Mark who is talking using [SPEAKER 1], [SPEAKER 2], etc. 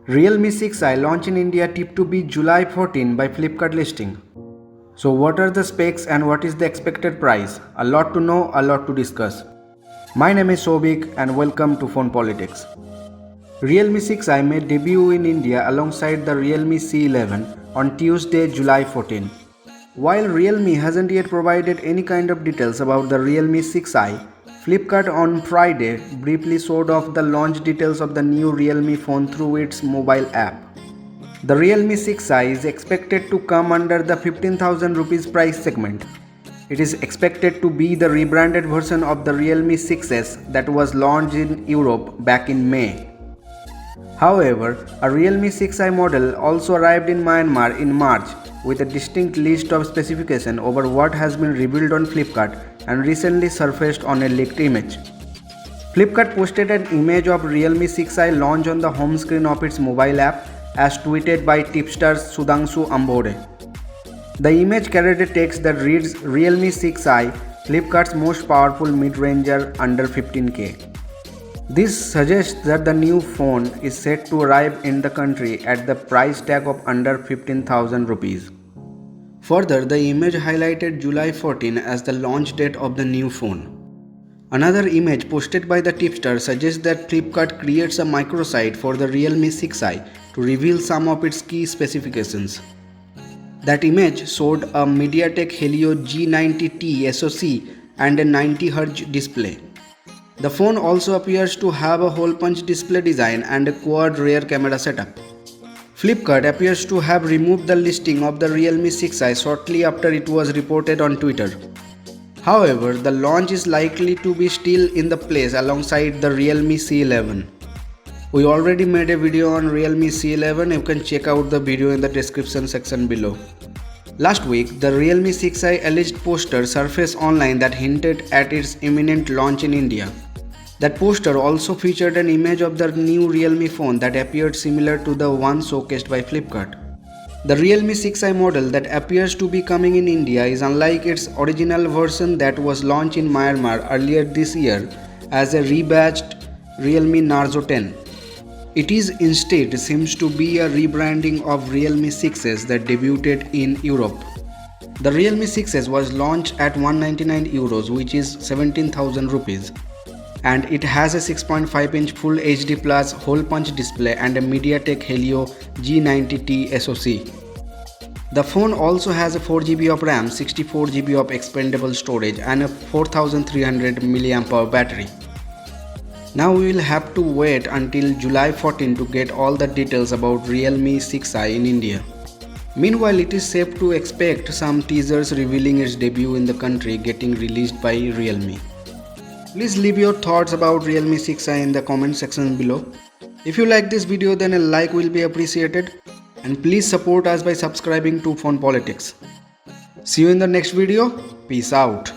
[SPEAKER 1] Realme 6i launch in India tipped to be July 14 by Flipkart listing. So what are the specs and what is the expected price? A lot to know, a lot to discuss. My name is Sobik and welcome to Phone Politics. Realme 6i made debut in India alongside the Realme C11 on Tuesday, July 14. While Realme hasn't yet provided any kind of details about the Realme 6i, Flipkart on Friday briefly showed off the launch details of the new Realme phone through its mobile app. The Realme 6i is expected to come under the 15,000 rupees price segment. It is expected to be the rebranded version of the Realme 6s that was launched in Europe back in May. However, a Realme 6i model also arrived in Myanmar in March with a distinct list of specifications over what has been revealed on Flipkart and recently surfaced on a leaked image. Flipkart posted an image of Realme 6i launch on the home screen of its mobile app as tweeted by tipster Sudhanshu Ambore. The image carried a text that reads Realme 6i, Flipkart's most powerful mid-ranger under 15K. This suggests that the new phone is set to arrive in the country at the price tag of under 15,000 rupees. Further, the image highlighted July 14 as the launch date of the new phone. Another image posted by the tipster suggests that Flipkart creates a microsite for the Realme 6i to reveal some of its key specifications. That image showed a MediaTek Helio G90T SoC and a 90Hz display. The phone also appears to have a hole punch display design and a quad rear camera setup. Flipkart appears to have removed the listing of the Realme 6i shortly after it was reported on Twitter. However, the launch is likely to be still in the place alongside the Realme C11. We already made a video on Realme C11, you can check out the video in the description section below. Last week, the Realme 6i alleged poster surfaced online that hinted at its imminent launch in India. That poster also featured an image of the new Realme phone that appeared similar to the one showcased by Flipkart. The Realme 6i model that appears to be coming in India is unlike its original version that was launched in Myanmar earlier this year as a rebadged Realme Narzo 10. It is instead seems to be a rebranding of Realme 6s that debuted in Europe. The Realme 6s was launched at €199 which is 17,000 rupees. And it has a 6.5-inch Full HD Plus hole punch display and a MediaTek Helio G90T SoC. The phone also has a 4GB of RAM, 64GB of expandable storage and a 4300 mAh battery. Now we will have to wait until July 14 to get all the details about Realme 6i in India. Meanwhile, it is safe to expect some teasers revealing its debut in the country getting released by Realme. Please leave your thoughts about Realme 6i in the comment section below. If you like this video, then a like will be appreciated. And please support us by subscribing to Phone Politics. See you in the next video. Peace out.